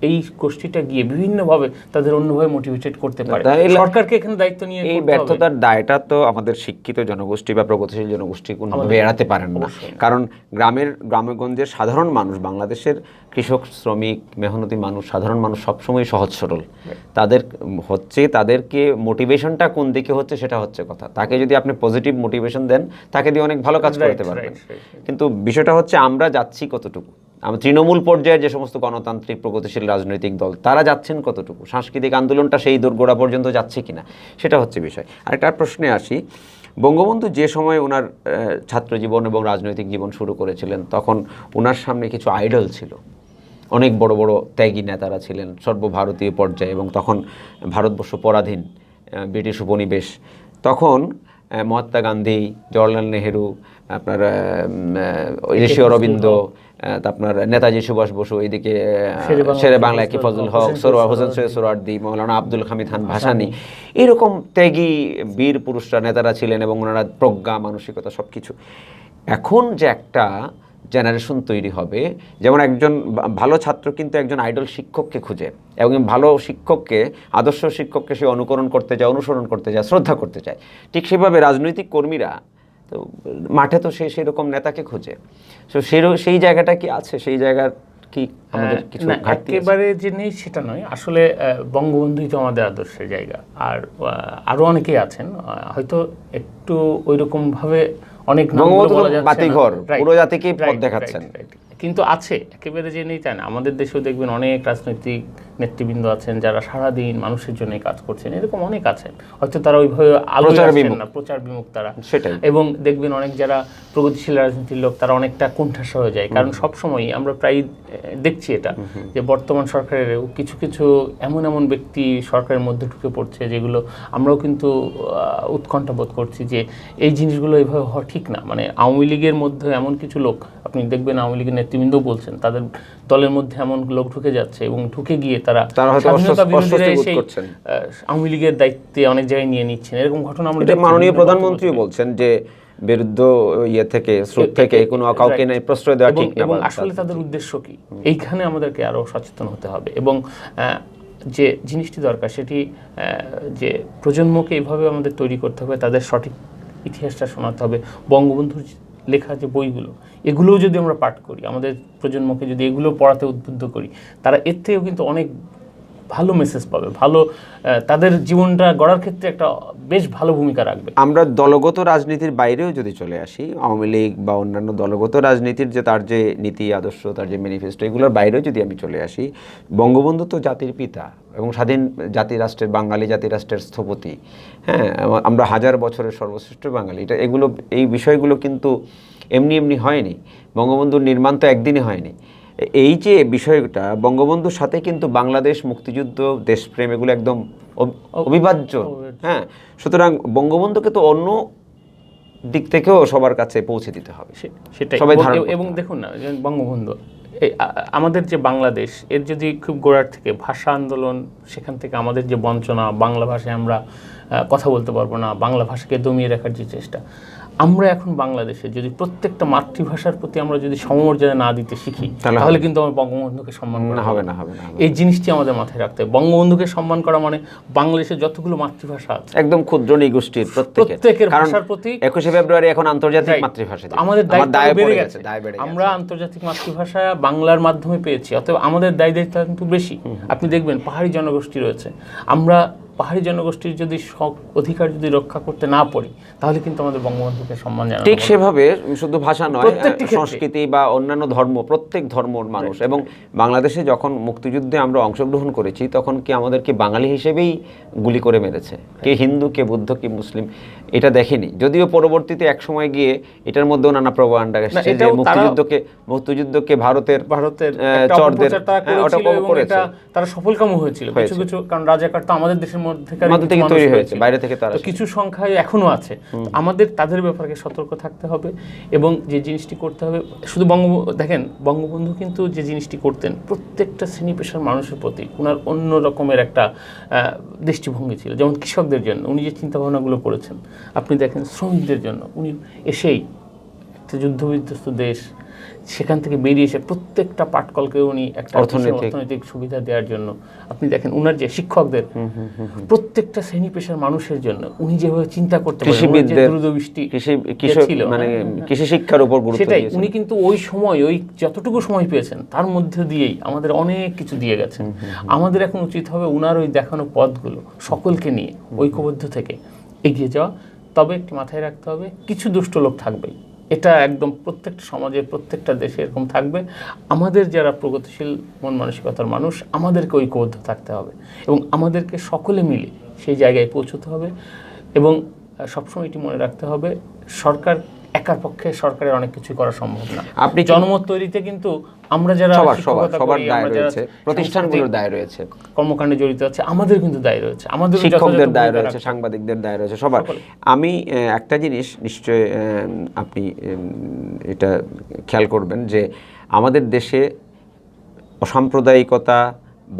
এই গোষ্ঠীটা গিয়ে বিভিন্নভাবে তাদের অন্যভাবে মোটিভেটেড করতে পারে। সরকারকে এখানে দায়িত্ব নিয়ে এই ব্যর্থতার দায়টা তো আমাদের শিক্ষিত জনগোষ্ঠী বা প্রগতিশীল জনগোষ্ঠী কোনোভাবে এড়াতে পারেন না, কারণ গ্রামেগঞ্জের সাধারণ মানুষ, বাংলাদেশের কৃষক, শ্রমিক, মেহনতি মানুষ, সাধারণ মানুষ সবসময় সহজ সরল। তাদেরকে মোটিভেশনটা কোন দিকে হচ্ছে সেটা হচ্ছে কথা। তাকে যদি আপনি পজিটিভ মোটিভেশন দেন, তাকে দিয়ে অনেক ভালো কাজ করতে পারবেন। কিন্তু বিষয়টা হচ্ছে আমরা যাচ্ছি কতটুকু, আমরা তৃণমূল পর্যায়ে যে সমস্ত গণতান্ত্রিক প্রগতিশীল রাজনৈতিক দল, তারা যাচ্ছেন কতটুকু, সাংস্কৃতিক আন্দোলনটা সেই দোরগোড়া পর্যন্ত যাচ্ছে কিনা, সেটা হচ্ছে বিষয়। আরেকটা প্রশ্নে আসি, বঙ্গবন্ধু যে সময় ওনার ছাত্র জীবন এবং রাজনৈতিক জীবন শুরু করেছিলেন, তখন ওনার সামনে কিছু আইডল ছিল, অনেক বড় বড় ত্যাগী নেতারা ছিলেন সর্বভারতীয় পর্যায়ে, এবং তখন ভারতবর্ষ পরাধীন, ব্রিটিশ উপনিবেশ। তখন মহাত্মা গান্ধী, জওয়াহরলাল নেহেরু, আপনার ঋষি অরবিন্দ, আপনার নেতাজি সুভাষ বসু, এইদিকে শেরে বাংলা কি ফজল হক, হোসেন সৈয়দ সোহরাওয়ার্দী, মৌলানা আব্দুল হামিদ খান ভাসানী, এরকম ত্যাগী বীর পুরুষরা, নেতারা ছিলেন, এবং ওনারা প্রজ্ঞা, মানসিকতা সব কিছু। এখন যে একটা জেনারেশন তৈরি হবে, যেমন একজন ভালো ছাত্র কিন্তু একজন আইডল শিক্ষককে খুঁজে, এবং ভালো শিক্ষককে, আদর্শ শিক্ষককে সে অনুকরণ করতে চায়, অনুসরণ করতে চায়, শ্রদ্ধা করতে চায়। ঠিক সেভাবে রাজনৈতিক কর্মীরা তো মাঠে তো সেই রকম নেতাকে খোঁজে। সো সেই জায়গাটা কি আছে, সেই জায়গার কি আমাদের কিছু ঘাটতি আছে? একেবারে যে নেই সেটা নয়, আসলে বঙ্গবন্ধুই তো আমাদের আদর্শের জায়গা, আর আরো অনেকেই আছেন হয়তো একটু ওইরকম ভাবে অনেক নামগুলো বলা যাচ্ছে না, বাতিঘর পুরো জাতিকে পথ দেখাচ্ছেন, কিন্তু আছে, একেবারে যে নেই তাই না। আমাদের দেশেও দেখবেন অনেক রাজনৈতিক নেতৃবৃন্দ আছেন যারা সারাদিন মানুষের জন্য কাজ করছেন, এরকম অনেক আছেন, হয়তো তারা ওইভাবে আলোয় আসছেন না, প্রচার বিমুখ তারা, সেটাই। এবং দেখবেন অনেক যারা প্রগতিশীল রাজনীতির লোক তারা অনেকটা কোণঠাসা হয়ে যায়, কারণ সবসময়ই আমরা প্রায় দেখছি এটা যে বর্তমান সরকারেরও কিছু কিছু এমন এমন ব্যক্তি সরকারের মধ্যে ঢুকে পড়ছে যেগুলো আমরাও কিন্তু উৎকণ্ঠা বোধ করছি যে এই জিনিসগুলো এইভাবে হওয়া ঠিক না। মানে আওয়ামী লীগের মধ্যে এমন কিছু লোক, আপনি দেখবেন আওয়ামী লীগের নেতৃবৃন্দও বলছেন তাদের দলের মধ্যে এমন লোক ঢুকে যাচ্ছে এবং ঢুকে গিয়ে তারা স্বাধীনতা বিরোধীরা এসে আওয়ামী লীগের দায়িত্বে অনেক জায়গায় নিয়ে নিচ্ছেন, এরকম ঘটনা আমরা মাননীয় প্রধানমন্ত্রীও বলছেন যে বিরুদ্ধ ইয়ে থেকে স্রোত থেকে কোনো কাউকে নাই প্রশ্রয় দেওয়া ঠিক না। এবং আসলে তাদের উদ্দেশ্য কি, এইখানে আমাদেরকে আরো সচেতন হতে হবে। এবং যে জিনিসটি দরকার সেটি যে প্রজন্মকে এইভাবে আমাদের তৈরি করতে হবে, তাদের সঠিক ইতিহাসটা শোনাতে হবে। বঙ্গবন্ধুর লেখা যে বইগুলো, এগুলোও যদি আমরা পাঠ করি, আমাদের প্রজন্মকে যদি এগুলো পড়াতে উদ্বুদ্ধ করি, তারা এর থেকেও কিন্তু অনেক ভালো মেসেজ পাবে, ভালো তাদের জীবনটা গড়ার ক্ষেত্রে একটা বেশ ভালো ভূমিকা রাখবে। আমরা দলগত রাজনীতির বাইরেও যদি চলে আসি, আওয়ামী লীগ বা অন্যান্য দলগত রাজনীতির যে তার যে নীতি আদর্শ, তার যে ম্যানিফেস্টো, এগুলোর বাইরেও যদি আমি চলে আসি, বঙ্গবন্ধু তো জাতির পিতা এবং স্বাধীন জাতিরাষ্ট্রের, বাঙালি জাতিরাষ্ট্রের স্থপতি। হ্যাঁ, আমরা হাজার বছরের সর্বশ্রেষ্ঠ বাঙালি, এটা এগুলো এই বিষয়গুলো কিন্তু এমনি এমনি হয়নি। বঙ্গবন্ধুর নির্মাণ তো একদিনে হয়নি। এই যে বিষয়টা, বঙ্গবন্ধুর সাথে কিন্তু বাংলাদেশ, মুক্তিযুদ্ধ, দেশপ্রেম এগুলো একদম অবিভাজ্য। হ্যাঁ, সুতরাং বঙ্গবন্ধুকে তো অন্য দিক থেকেও সবার কাছে পৌঁছে দিতে হবে, সেটাই। এবং দেখুন না, বঙ্গবন্ধু আমাদের যে বাংলাদেশ, এর যদি খুব গোড়ার থেকে ভাষা আন্দোলন, সেখান থেকে আমাদের যে বঞ্চনা, বাংলা ভাষায় আমরা কথা বলতে পারবো না, বাংলা ভাষাকে দমিয়ে রাখার যে চেষ্টা, আমরা এখন বাংলাদেশে যদি প্রত্যেকটা মাতৃভাষার প্রতি আমরা যদি সমমর্যাদা না দিতে শিখি, তাহলে কিন্তু আমার বঙ্গবন্ধুকে সম্মান করা হবে না। এই জিনিসটি আমাদের মাথায় রাখতে হবে। বঙ্গবন্ধুকে সম্মান করা মানে বাংলাদেশের যতগুলো মাতৃভাষা আছে, একদম ক্ষুদ্র নিগোষ্ঠীর প্রত্যেকের ভাষার প্রতি 21শে ফেব্রুয়ারি এখন আন্তর্জাতিক মাতৃভাষা, আমাদের দায় বেড়ে গেছে। আমরা আন্তর্জাতিক মাতৃভাষা বাংলার মাধ্যমে পেয়েছি, অতএব আমাদের দায়িত্ব কিন্তু বেশি। আপনি দেখবেন পাহাড়ি জনগোষ্ঠী রয়েছে, আমরা পাহাড়ি জনগোষ্ঠীর যদি অধিকার যদি রক্ষা করতে না পারি, তাহলে কিন্তু আমাদের বঙ্গবন্ধুকে সম্মান জানানো ঠিক সেভাবে শুধু ভাষা নয়, সংস্কৃতি বা অন্যান্য ধর্ম, প্রত্যেক ধর্মের মানুষ। এবং বাংলাদেশে যখন মুক্তিযুদ্ধে আমরা অংশগ্রহণ করেছি, তখন কি আমাদেরকে বাঙালি হিসেবেই গুলি করে মেরেছে? কে হিন্দু, কে বুদ্ধ, কে মুসলিম, এটা দেখেনি। যদিও পরবর্তীতে এক সময় গিয়ে এটার মধ্যেও নানা প্রপাগান্ডা এসেছে যে মুক্তিযুদ্ধকে ভারতের চরদের করেছে, তারা সফলকামও হয়েছিল কিছু কিছু, কারণ রাজাকার তো আমাদের দেশের মধ্যে থেকে তৈরি হয়েছে, বাইরে থেকে তারা কিছু সংখ্যায় এখনো আছে। আমাদের তাদের ব্যাপারে সতর্ক থাকতে হবে এবং যে জিনিসটি করতে হবে, শুধু দেখেন বঙ্গবন্ধু কিন্তু যে জিনিসটি করতেন, প্রত্যেকটা শ্রেণী পেশার মানুষের প্রতি ওনার অন্য রকমের একটা দৃষ্টিভঙ্গি ছিল। যেমন কৃষকদের জন্য উনি যে চিন্তাভাবনাগুলো করেছেন, আপনি দেখেন শ্রমিকদের জন্য উনি এসেই একটা যুদ্ধবিধ্বস্ত দেশ, সেখান থেকে বেরিয়ে এসে প্রত্যেকটা পাটকলকে উনি একটা অর্থনৈতিক সুবিধা দেওয়ার জন্য, আপনি দেখেন উনার যে শিক্ষকদের, প্রত্যেকটা শ্রেণী পেশার মানুষের জন্য উনি যেভাবে চিন্তা করতে পারেন, কৃষি শিক্ষার উপর গুরুত্ব সেটাই উনি কিন্তু ওই সময়, ওই যতটুকু সময় পেয়েছেন তার মধ্যে দিয়েই আমাদের অনেক কিছু দিয়ে গেছেন। আমাদের এখন উচিত হবে উনার ওই দেখানো পথগুলো সকলকে নিয়ে ঐক্যবদ্ধ থেকে এগিয়ে যাওয়া। তবে একটি মাথায় রাখতে হবে, কিছু দুষ্ট লোক থাকবেই, এটা একদম প্রত্যেকটা সমাজের, প্রত্যেকটা দেশে এরকম থাকবে। আমাদের যারা প্রগতিশীল মন মানসিকতার মানুষ, আমাদেরকে ঐক্যবদ্ধ থাকতে হবে এবং আমাদেরকে সকলে মিলে সেই জায়গায় পৌঁছতে হবে। এবং সবসময় এটি মনে রাখতে হবে, সরকার একার পক্ষে সরকারের অনেক কিছু করা সম্ভব না। আপনি জনমত তৈরিতে কিন্তু আমরা যারা সবার দায় রয়েছে, প্রতিষ্ঠানগুলোর দায় রয়েছে, কর্মকাণ্ডে জড়িত আছে, আমাদের কিন্তু দায় রয়েছে, আমাদের শিক্ষকদের দায় রয়েছে, সাংবাদিকদের দায় রয়েছে, সবার। আমি একটা জিনিস নিশ্চয় আপনি এটা খেয়াল করবেন যে আমাদের দেশে অসাম্প্রদায়িকতা,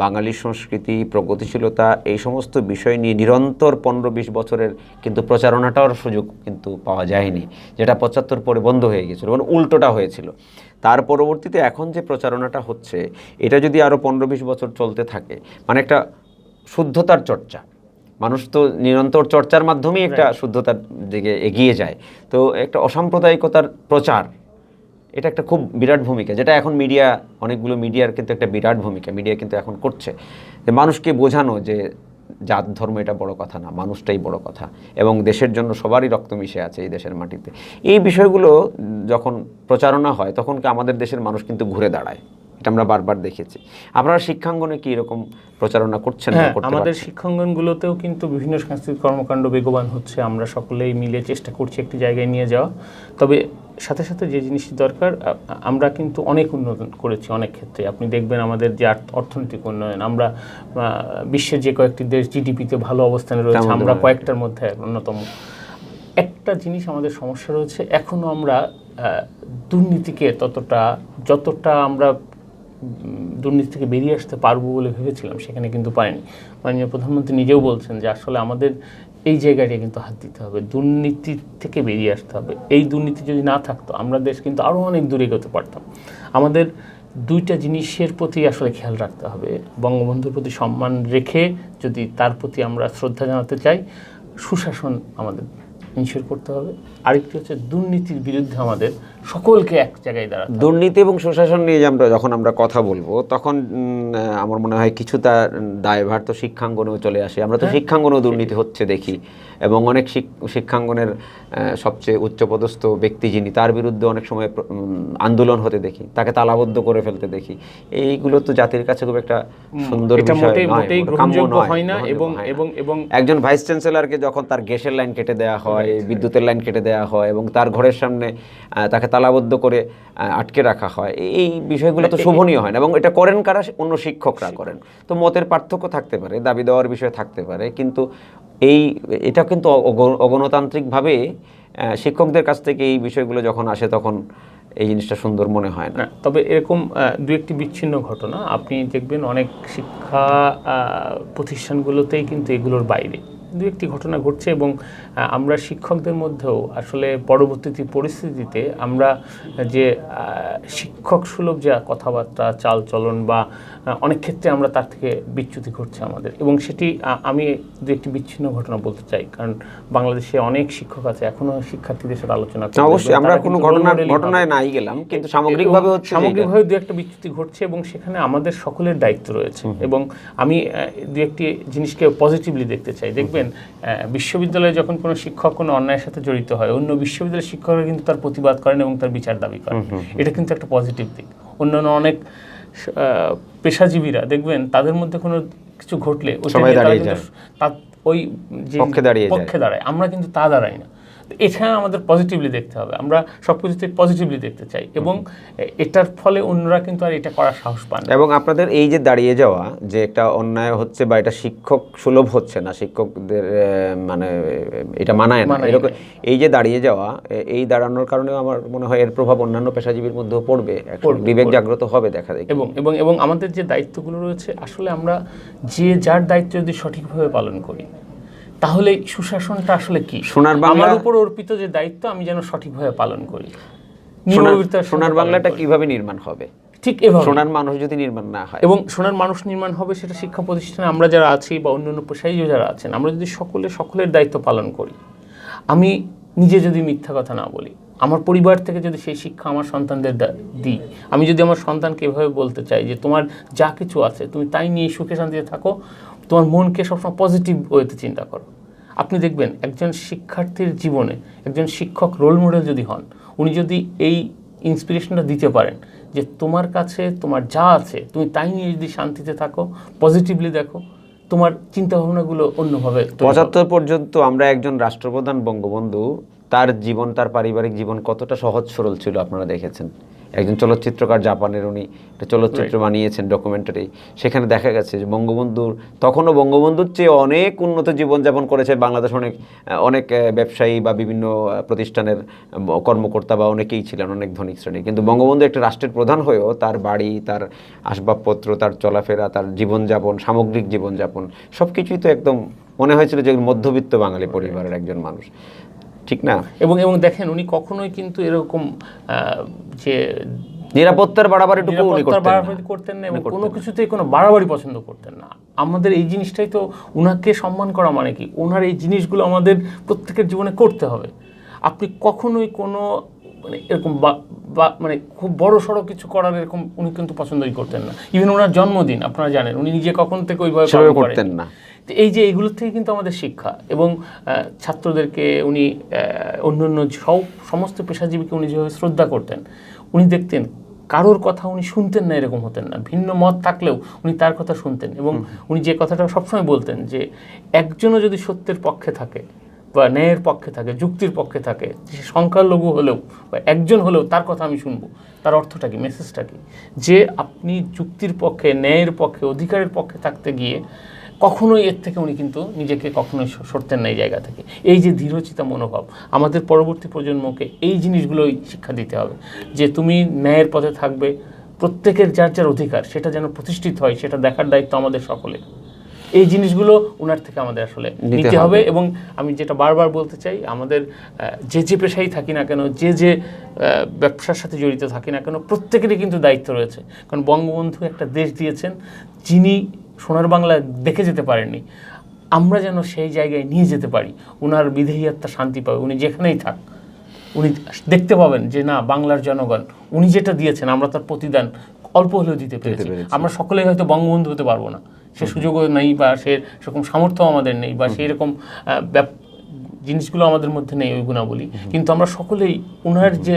বাঙালি সংস্কৃতি, প্রগতিশীলতা, এই সমস্ত বিষয় নিয়ে নিরন্তর 15-20 বছরের কিন্তু প্রচারণাটার সুযোগ কিন্তু পাওয়া যায়নি, যেটা 75 পরে বন্ধ হয়ে গেছিল, মানে উল্টোটা হয়েছিল। তার পরবর্তীতে এখন যে প্রচারণাটা হচ্ছে, এটা যদি আরও 15-20 বছর চলতে থাকে, মানে একটা শুদ্ধতার চর্চা, মানুষ তো নিরন্তর চর্চার মাধ্যমেই একটা শুদ্ধতার দিকে এগিয়ে যায়, তো একটা অসাম্প্রদায়িকতার প্রচার, এটা একটা খুব বিরাট ভূমিকা, যেটা এখন মিডিয়া, অনেকগুলো মিডিয়ার কিন্তু একটা বিরাট ভূমিকা মিডিয়া কিন্তু এখন করছে, যে মানুষকে বোঝানো যে জাত ধর্ম এটা বড় কথা না, মানুষটাই বড় কথা, এবং দেশের জন্য সবারই রক্ত মিশে আছে এই দেশের মাটিতে। এই বিষয়গুলো যখন প্রচারণা হয় তখন কি আমাদের দেশের মানুষ কিন্তু ঘুরে দাঁড়ায়, এটা আমরা বারবার দেখেছি। আপনারা শিক্ষাঙ্গনে কি এরকম প্রচারণা করছেন? হ্যাঁ, আমাদের শিক্ষাঙ্গনগুলোতেও কিন্তু বিভিন্ন সাংস্কৃতিক কর্মকাণ্ড বেগবান হচ্ছে, আমরা সকলেই মিলে চেষ্টা করছি একটি জায়গায় নিয়ে যাওয়া। তবে সাথে সাথে যে জিনিসটি দরকার, আমরা কিন্তু অনেক উন্নয়ন করেছি অনেক ক্ষেত্রে। আপনি দেখবেন আমাদের যে অর্থনৈতিক উন্নয়ন, আমরা বিশ্বের যে কয়েকটি দেশ জিডিপিতে ভালো অবস্থানে রয়েছে, আমরা কয়েকটার মধ্যে অন্যতম। একটা জিনিস আমাদের সমস্যা রয়েছে, এখনও আমরা দুর্নীতিকে যতটা আমরা দুর্নীতি থেকে বেরিয়ে আসতে পারবো বলে ভেবেছিলাম, সেখানে কিন্তু পারিনি। মাননীয় প্রধানমন্ত্রী নিজেও বলছেন যে আসলে আমাদের এই জায়গাটা কিন্তু হাত দিতে হবে, দুর্নীতি থেকে বেরিয়ে আসতে হবে। এই দুর্নীতি যদি না থাকতো আমরা দেশ কিন্তু আরও অনেক দূরে এগোতে পারতাম। আমাদের দুইটা জিনিসের প্রতি আসলে খেয়াল রাখতে হবে। বঙ্গবন্ধুর প্রতি সম্মান রেখে যদি তার প্রতি আমরা শ্রদ্ধা জানাতে চাই, সুশাসন আমাদের ইনশিওর করতে হবে। আরেকটি হচ্ছে দুর্নীতির বিরুদ্ধে আমাদের সকলকে এক জায়গায় দাঁড়াতে হবে। দুর্নীতি এবং সুশাসন নিয়ে যখন আমরা কথা বলবো, তখন আমার মনে হয় কিছুটা দায়ভার তো শিক্ষাঙ্গনেও চলে আসে। আমরা তো শিক্ষাঙ্গনেও দুর্নীতি হচ্ছে দেখি, এবং অনেক শিক্ষাঙ্গনের সবচেয়ে উচ্চপদস্থ ব্যক্তি যিনি, তার বিরুদ্ধে অনেক সময় আন্দোলন হতে দেখি, তাকে তালাবদ্ধ করে ফেলতে দেখি। এইগুলো তো জাতির কাছে খুব একটা সুন্দর বিষয় নয়, কাম্য নয়। এবং একজন ভাইস চ্যান্সেলরকে যখন তার গ্যাসের লাইন কেটে দেওয়া হয়, বিদ্যুতের লাইন কেটে দেওয়া হয়, এবং তার ঘরের সামনে তাকে তালাবদ্ধ করে আটকে রাখা হয়, এই বিষয়গুলো তো শোভনীয় হয় না। এবং এটা করেন কারা? অন্য শিক্ষকরা করেন। তো মতের পার্থক্য থাকতে পারে, দাবি দেওয়ার বিষয় থাকতে পারে, কিন্তু এটা কিন্তু অগণতান্ত্রিকভাবে শিক্ষকদের কাছ থেকে এই বিষয়গুলো যখন আসে তখন এই জিনিসটা সুন্দর মনে হয় না। তবে এরকম দু একটি বিচ্ছিন্ন ঘটনা আপনি দেখবেন অনেক শিক্ষা প্রতিষ্ঠানগুলোতেই কিন্তু এগুলোর বাইরে দু একটি ঘটনা ঘটছে, এবং আমরা শিক্ষকদের মধ্যেও আসলে পরবর্তী পরিস্থিতিতে আমরা যে শিক্ষক সুলভ যে কথাবার্তা, চাল চলন বা অনেক ক্ষেত্রে আমরা তার থেকে বিচ্যুতি ঘটছে আমাদের। এবং সেটি আমি দু একটি বিচ্ছিন্ন ঘটনা বলতে চাই, কারণ বাংলাদেশে অনেক শিক্ষক আছে এখনও শিক্ষার্থীদের সাথে আলোচনা করছে। অবশ্যই আমরা কোনো ঘটনায় নাই গেলাম, কিন্তু সামগ্রিকভাবে দু একটা বিচ্যুতি ঘটছে, এবং সেখানে আমাদের সকলের দায়িত্ব রয়েছে। এবং আমি দু একটি জিনিসকে পজিটিভলি দেখতে চাই। দেখবেন বিশ্ববিদ্যালয়ে যখন কোনো শিক্ষক কোনো অন্যায়ের সাথে জড়িত হয়, অন্য বিশ্ববিদ্যালয়ের শিক্ষকরা কিন্তু তার প্রতিবাদ করেন এবং তার বিচার দাবি করেন। এটা কিন্তু একটা পজিটিভ দিক। অন্যান্য অনেক পেশাজীবীরা দেখবেন তাদের মধ্যে কোনো কিছু ঘটলে ওই পক্ষে দাঁড়ায়, আমরা কিন্তু তা দাঁড়াই না। এছাড়া আমাদের পজিটিভলি দেখতে হবে, আমরা সব কিছুতে পজিটিভলি দেখতে চাই, এবং এটার ফলে অন্যরা কিন্তু আর এটা করার সাহস পান না। এবং আপনাদের এই যে দাঁড়িয়ে যাওয়া, যে একটা অন্যায় হচ্ছে বা এটা শিক্ষক সুলভ হচ্ছে না, শিক্ষকদের মানে এটা মানায় না, এরকম এই যে দাঁড়িয়ে যাওয়া, এই দাঁড়ানোর কারণে আমার মনে হয় এর প্রভাব অন্যান্য পেশাজীবীর মধ্যেও পড়বে, বিবেক জাগ্রত হবে দেখা দেখি। এবং আমাদের যে দায়িত্বগুলো রয়েছে, আসলে আমরা যে যার দায়িত্ব যদি সঠিকভাবে পালন করি, তাহলে সুশাসনটা আসলে কি, আমার উপর অর্পিত যে দায়িত্ব আমি যেন সঠিকভাবে পালন করি। সোনার বাংলাটা কিভাবে নির্মাণ হবে? ঠিক এভাবে সোনার মানুষ যদি নির্মাণ না হয়, এবং সোনার মানুষ নির্মাণ হবে সেটা শিক্ষা প্রতিষ্ঠানে আমরা যারা আছি বা অন্যান্য পেশায় যারা আছেন, আমরা যদি সকলের দায়িত্ব পালন করি। আমি নিজে যদি মিথ্যা কথা না বলি, আমার পরিবার থেকে যদি সেই শিক্ষা আমার সন্তানদের দিই, আমি যদি আমার সন্তানকে এভাবে বলতে চাই যে তোমার যা কিছু আছে তুমি তাই নিয়ে সুখে শান্তিতে থাকো, তোমার মনকে সবসময় পজিটিভ ওয়েতে চিন্তা করো, আপনি দেখবেন একজন শিক্ষার্থীর জীবনে একজন শিক্ষক রোল মডেল যদি হন, উনি যদি এই ইন্সপিরেশনটা দিতে পারেন যে তোমার কাছে তোমার যা আছে তুমি তাই নিয়ে যদি শান্তিতে থাকো, পজিটিভলি দেখো, তোমার চিন্তাভাবনাগুলো অন্যভাবে। ৭৫ পর্যন্ত আমরা একজন রাষ্ট্রপ্রধান বঙ্গবন্ধু, তার জীবন, তার পারিবারিক জীবন কতটা সহজ সরল ছিল আপনারা দেখেছেন। একজন চলচ্চিত্রকার, জাপানের, উনি একটা চলচ্চিত্র বানিয়েছেন, ডকুমেন্টারি। সেখানে দেখা গেছে যে তখনও বঙ্গবন্ধুর চেয়ে অনেক উন্নত জীবনযাপন করেছে বাংলাদেশ। অনেক ব্যবসায়ী বা বিভিন্ন প্রতিষ্ঠানের কর্মকর্তা বা অনেকেই ছিলেন, অনেক ধনী শ্রেণী। কিন্তু বঙ্গবন্ধু একটা রাষ্ট্রের প্রধান হয়েও তার বাড়ি, তার আসবাবপত্র, তার চলাফেরা, তার জীবনযাপন, সামগ্রিক জীবনযাপন সব কিছুই তো একদম মনে হয়েছিল যে মধ্যবিত্ত বাঙালি পরিবারের একজন মানুষ, ঠিক না? এবং দেখেন উনি কখনোই কিন্তু এরকম যে নিরাপত্তার বাড়াবাড়িটুকু উনি করতেন না, এবং কোনো কিছুতেই কোনো বাড়াবাড়ি পছন্দ করতেন না। আমাদের এই জিনিসটাই তো, উনাকে সম্মান করা মানে কি, ওনার এই জিনিসগুলো আমাদের প্রত্যেকের জীবনে করতে হবে। আপনি কখনোই কোনো মানে এরকম মানে খুব বড় সড়ো কিছু করার এরকম উনি কিন্তু পছন্দই করতেন না। ইভেন ওনার জন্মদিন আপনারা জানেন উনি নিজে কখন থেকে ওইভাবে পালন করতেন না। এই যে এইগুলোর থেকে কিন্তু আমাদের শিক্ষা, এবং ছাত্রদেরকে উনি অন্যান্য সমস্ত পেশাজীবীকে উনি যেভাবে শ্রদ্ধা করতেন, উনি দেখতেন কারোর কথা উনি শুনতেন না এরকম হতেন না, ভিন্ন মত থাকলেও উনি তার কথা শুনতেন। এবং উনি যে কথাটা সবসময় বলতেন যে একজনও যদি সত্যের পক্ষে থাকে বা ন্যায়ের পক্ষে থাকে, যুক্তির পক্ষে থাকে, সে সংখ্যালঘু হলেও বা একজন হলেও তার কথা আমি শুনবো। তার অর্থটা কি, মেসেজটা কি? যে আপনি যুক্তির পক্ষে, ন্যায়ের পক্ষে, অধিকারের পক্ষে থাকতে গিয়ে কখনোই এর থেকে উনি কিন্তু নিজেকে কখনোই সরতেন না এই জায়গা থেকে। এই যে দৃঢ়চিতা মনোভাব, আমাদের পরবর্তী প্রজন্মকে এই জিনিসগুলোই শিক্ষা দিতে হবে যে তুমি ন্যায়ের পথে থাকবে, প্রত্যেকের যার যার অধিকার সেটা যেন প্রতিষ্ঠিত হয়, সেটা দেখার দায়িত্ব আমাদের সকলের। এই জিনিসগুলো ওনার থেকে আমাদের আসলে নিতে হবে। এবং আমি যেটা বারবার বলতে চাই, আমাদের যে পেশায় থাকি না কেন, যে ব্যবসার সাথে জড়িত থাকি না কেন, প্রত্যেকেরই কিন্তু দায়িত্ব রয়েছে। কারণ বঙ্গবন্ধু একটা দেশ দিয়েছেন যিনি সোনার বাংলা দেখে যেতে পারেননি, আমরা যেন সেই জায়গায় নিয়ে যেতে পারি। ওনার বিদেহী আত্মা শান্তি পাবে, উনি যেখানেই থাক উনি দেখতে পাবেন যে না, বাংলার জনগণ উনি যেটা দিয়েছেন আমরা তার প্রতিদান অল্প হলেও দিতে পেরেছি। আমরা সকলেই হয়তো বঙ্গবন্ধু হতে পারবো না, সে সুযোগও নেই বা সেরকম সামর্থ্য আমাদের নেই বা সেই রকম জিনিসগুলো আমাদের মধ্যে নেই, ওই গুণাবলী। কিন্তু আমরা সকলেই ওনার যে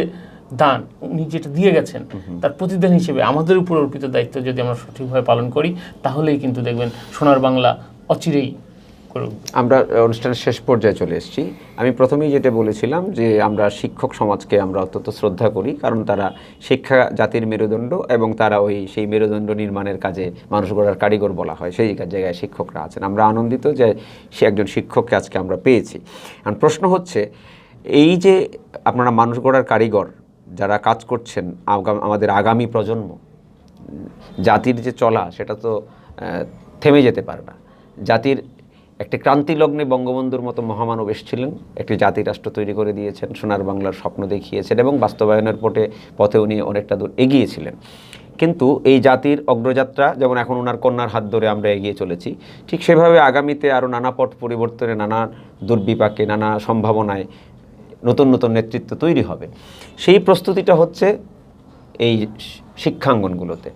দান, উনি যেটা দিয়ে গেছেন, তার প্রতিদান হিসেবে আমাদের উপর অর্পিত দায়িত্ব যদি আমরা সঠিকভাবে পালন করি, তাহলেই কিন্তু দেখবেন সোনার বাংলা অচিরেই। আমরা অনুষ্ঠানের শেষ পর্যায়ে চলে এসেছি। আমি প্রথমেই যেটা বলেছিলাম যে আমরা শিক্ষক সমাজকে আমরা অত্যন্ত শ্রদ্ধা করি, কারণ তারা শিক্ষা জাতির মেরুদণ্ড, এবং তারা সেই মেরুদণ্ড নির্মাণের কাজে মানুষ গড়ার কারিগর বলা হয়, সেই জায়গায় শিক্ষকরা আছেন। আমরা আনন্দিত যে সে একজন শিক্ষককে আজকে আমরা পেয়েছি। কারণ প্রশ্ন হচ্ছে এই যে আপনারা মানুষ গড়ার কারিগর যারা কাজ করছেন, আমাদের আগামী প্রজন্ম, জাতির যে চলা সেটা তো থেমে যেতে পারে না। জাতির একটি ক্রান্তি লগ্নে বঙ্গবন্ধুর মতো মহামানব এসেছিলেন, একটি জাতি রাষ্ট্র তৈরি করে দিয়েছেন, সোনার বাংলার স্বপ্ন দেখিয়েছেন, এবং বাস্তবায়নের পথে উনি অনেকটা দূর এগিয়েছিলেন। কিন্তু এই জাতির অগ্রযাত্রা যেমন এখন ওনার কন্যার হাত ধরে আমরা এগিয়ে চলেছি, ঠিক সেভাবে আগামীতে আরও নানা পথ পরিবর্তনে, নানা দুর্বিপাকে, নানা সম্ভাবনায় নতুন নতুন নেতৃত্ব তৈরি হবে। সেই প্রস্তুতিটা হচ্ছে এই শিক্ষাঙ্গনগুলোতে।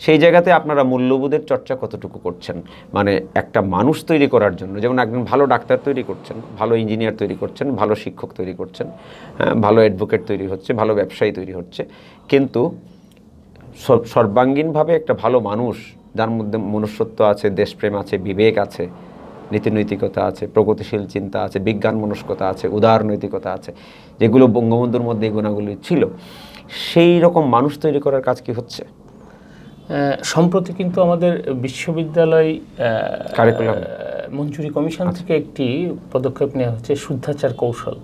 সেই জায়গাতে আপনারা মূল্যবোধের চর্চা কতটুকু করছেন? মানে একটা মানুষ তৈরি করার জন্য, যেমন একজন ভালো ডাক্তার তৈরি করছেন, ভালো ইঞ্জিনিয়ার তৈরি করছেন, ভালো শিক্ষক তৈরি করছেন, ভালো অ্যাডভোকেট তৈরি হচ্ছে, ভালো ব্যবসায়ী তৈরি হচ্ছে, কিন্তু সর্বাঙ্গীনভাবে একটা ভালো মানুষ যার মধ্যে মনুষ্যত্ব আছে, দেশপ্রেম আছে, বিবেক আছে, নীতিনৈতিকতা আছে, প্রগতিশীল চিন্তা আছে, বিজ্ঞান মনস্কতা আছে, উদার নৈতিকতা আছে, যেগুলো বঙ্গবন্ধুর মধ্যে এই গুণাগুলি ছিল, সেই রকম মানুষ তৈরি করার কাজ কি হচ্ছে? সম্প্রতি কিন্তু আমাদের বিশ্ববিদ্যালয় কারিকুলাম মঞ্জুরি কমিশন থেকে একটি পদক্ষেপ নেওয়া হচ্ছে, শুদ্ধাচার কৌশল,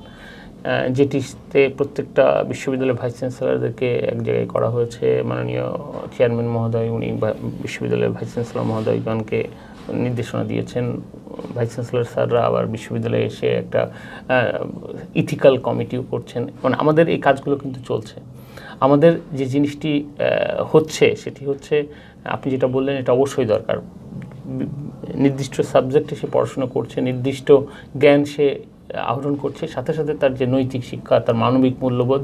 যেটিতে প্রত্যেকটা বিশ্ববিদ্যালয়ের ভাইস চ্যান্সেলরদেরকে এক জায়গায় করা হয়েছে। মাননীয় চেয়ারম্যান মহোদয় উনি বিশ্ববিদ্যালয়ের ভাইস চ্যান্সেলর মহোদয়গণকে নির্দেশনা দিয়েছেন। ভাইস চ্যান্সেলর স্যাররা আবার বিশ্ববিদ্যালয়ে এসে একটা ইথিক্যাল কমিটিও করছেন। মানে আমাদের এই কাজগুলো কিন্তু চলছে। আমাদের যে জিনিসটি হচ্ছে সেটি হচ্ছে, আপনি যেটা বললেন এটা অবশ্যই দরকার। নির্দিষ্ট সাবজেক্টে সে পড়াশোনা করছে, নির্দিষ্ট জ্ঞান সে আহরণ করছে, সাথে সাথে তার যে নৈতিক শিক্ষা, তার মানবিক মূল্যবোধ,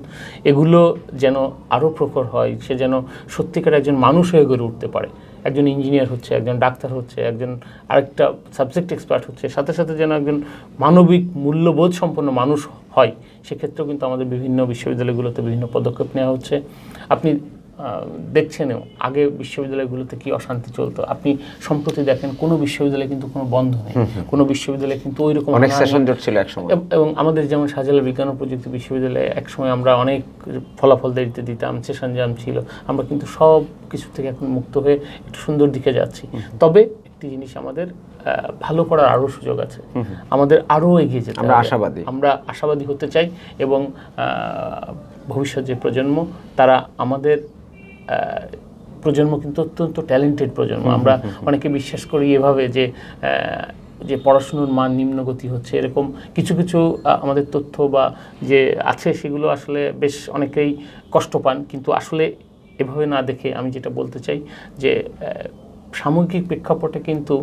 এগুলো যেন আরও প্রখর হয়, সে যেন সত্যিকার একজন মানুষ হয়ে গড়ে উঠতে পারে। একজন ইঞ্জিনিয়ার হচ্ছে, একজন ডাক্তার হচ্ছে, একজন আরেকটা সাবজেক্ট এক্সপার্ট হচ্ছে, সাথে সাথে যেন একজন মানবিক মূল্যবোধ সম্পন্ন মানুষ হয়। সেক্ষেত্রেও কিন্তু আমাদের বিভিন্ন বিশ্ববিদ্যালয়গুলোতে বিভিন্ন পদক্ষেপ নেওয়া হচ্ছে। আপনি দেখছেনও আগে বিশ্ববিদ্যালয়গুলোতে কি অশান্তি চলতো। আপনি সম্প্রতি দেখেন কোনো বিশ্ববিদ্যালয়ে কিন্তু কোনো বন্ধ নেই, কোনো বিশ্ববিদ্যালয়ে কিন্তু ওই রকম অনেক সেশন জট ছিল একসময়। এবং আমাদের যেমন শাহজালাল বিজ্ঞান ও প্রযুক্তি বিশ্ববিদ্যালয়ে একসময় আমরা অনেক ফলাফল দেরিতে দিতাম, সেশন জাম ছিল। আমরা কিন্তু সব কিছু থেকে এখন মুক্ত হয়ে একটু সুন্দর দিকে যাচ্ছি। তবে একটি জিনিস আমাদের ভালো করার আরও সুযোগ আছে, আমাদের আরও এগিয়ে যেতে হবে। আমরা আশাবাদী হতে চাই, এবং ভবিষ্যৎ যে প্রজন্ম, তারা আমাদের প্রজন্ম কিন্তু অত্যন্ত ট্যালেন্টেড প্রজন্ম। আমরা অনেকে বিশ্বাস করি এভাবে যে পড়াশুনোর মান নিম্নগতি হচ্ছে, এরকম কিছু কিছু আমাদের তথ্য বা যে আছে সেগুলো আসলে বেশ অনেকেই কষ্ট পান। কিন্তু আসলে এভাবে না দেখে আমি যেটা বলতে চাই যে সামগ্রিক প্রেক্ষাপটে কিন্তু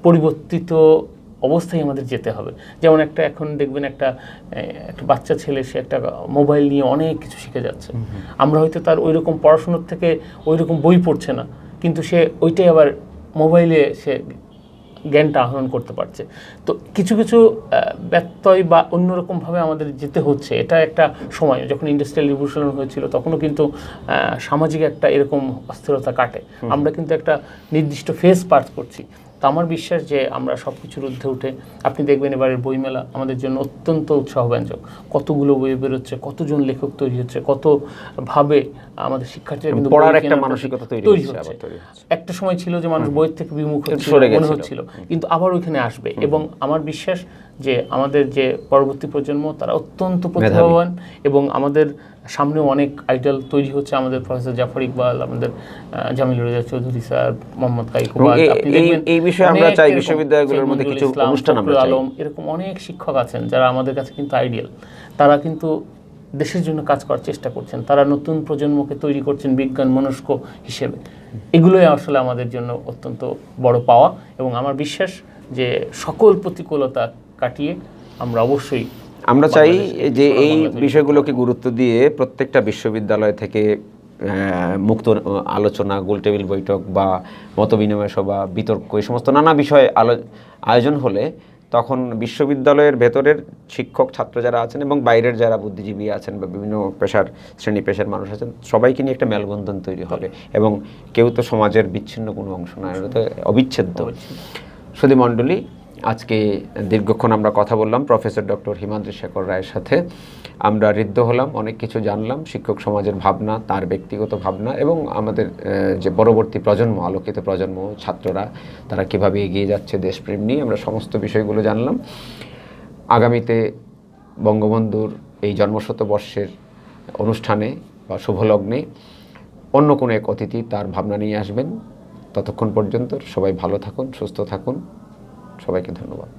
পরিবর্তিত অবস্থায় আমাদের যেতে হবে। যেমন এখন দেখবেন একটা বাচ্চা ছেলে, সে একটা মোবাইল নিয়ে অনেক কিছু শিখে যাচ্ছে। আমরা হয়তো তার ওই রকম পড়াশোনার থেকে ওই রকম বই পড়ছে না, কিন্তু সে ওইটাই আবার মোবাইলে সে জ্ঞানটা আহরণ করতে পারছে। তো কিছু কিছু ব্যত্যয় বা অন্যরকমভাবে আমাদের যেতে হচ্ছে। এটা একটা সময়, যখন ইন্ডাস্ট্রিয়াল রিভলিউশন হয়েছিল তখনও কিন্তু সামাজিক একটা এরকম অস্থিরতা কাটে। আমরা কিন্তু একটা নির্দিষ্ট ফেজ পার করছি। তো আমার বিশ্বাস যে আমরা সব কিছুর ঊর্ধ্বে উঠে, আপনি দেখবেন এবারের বইমেলা আমাদের জন্য অত্যন্ত উৎসাহব্যঞ্জক। কতগুলো বই বেরোচ্ছে, কতজন লেখক তৈরি হচ্ছে, কতভাবে আমাদের শিক্ষার্থীরা কিন্তু পড়ার একটা মানসিকতা তৈরি হচ্ছে। একটা সময় ছিল যে মানুষ বইয়ের থেকে বিমুখ মনে হচ্ছিল, কিন্তু আবার ওইখানে আসবে। এবং আমার বিশ্বাস যে আমাদের যে পরবর্তী প্রজন্ম তারা অত্যন্ত প্রতিভাবান, এবং আমাদের সামনেও অনেক আইডল তৈরি হচ্ছে। আমাদের প্রফেসর জাফর ইকবাল, আমাদের জামিল রেজা চৌধুরী স্যার, মোহাম্মদ কাইকুবাদ, আপনি দেখবেন এই বিষয়ে আমরা চাই বিশ্ববিদ্যালয়গুলোর মধ্যে কিছু অনুষ্ঠান আমরা চাই। আলম, এরকম অনেক শিক্ষক আছেন যারা আমাদের কাছে কিন্তু আইডিয়াল। তারা কিন্তু দেশের জন্য কাজ করার চেষ্টা করছেন, তারা নতুন প্রজন্মকে তৈরি করছেন বিজ্ঞান মনস্ক হিসেবে। এগুলোই আসলে আমাদের জন্য অত্যন্ত বড় পাওয়া, এবং আমার বিশ্বাস যে সকল প্রতিকূলতা কাটিয়ে আমরা অবশ্যই আমরা চাই যে এই বিষয়গুলোকে গুরুত্ব দিয়ে প্রত্যেকটা বিশ্ববিদ্যালয় থেকে মুক্ত আলোচনা, গোলটেবিল বৈঠক বা মতবিনিময় সভা, বিতর্ক, এই সমস্ত নানা বিষয়ে আয়োজন হলে তখন বিশ্ববিদ্যালয়ের ভেতরের শিক্ষক ছাত্র যারা আছেন এবং বাইরের যারা বুদ্ধিজীবী আছেন বা বিভিন্ন শ্রেণী পেশার মানুষ আছেন, সবাইকে নিয়ে একটা মেলবন্ধন তৈরি হবে। এবং কেউ তো সমাজের বিচ্ছিন্ন কোনো অংশ না, এটা তো অবিচ্ছেদ্য। সুধী মণ্ডলী, আজকে দীর্ঘক্ষণ আমরা কথা বললাম প্রফেসর ডক্টর হিমাদ্রি শেখর রায়ের সাথে। আমরা ঋদ্ধ হলাম, অনেক কিছু জানলাম, শিক্ষক সমাজের ভাবনা, তার ব্যক্তিগত ভাবনা, এবং আমাদের যে পরবর্তী প্রজন্ম, আলোকিত প্রজন্ম, ছাত্ররা তারা কীভাবে এগিয়ে যাচ্ছে দেশপ্রেম নিয়ে, আমরা সমস্ত বিষয়গুলো জানলাম। আগামীতে বঙ্গবন্ধুর এই জন্মশতবর্ষের অনুষ্ঠানে বা শুভলগ্নে অন্য কোনো এক অতিথি তার ভাবনা নিয়ে আসবেন। ততক্ষণ পর্যন্ত সবাই ভালো থাকুন, সুস্থ থাকুন। সবাইকে ধন্যবাদ।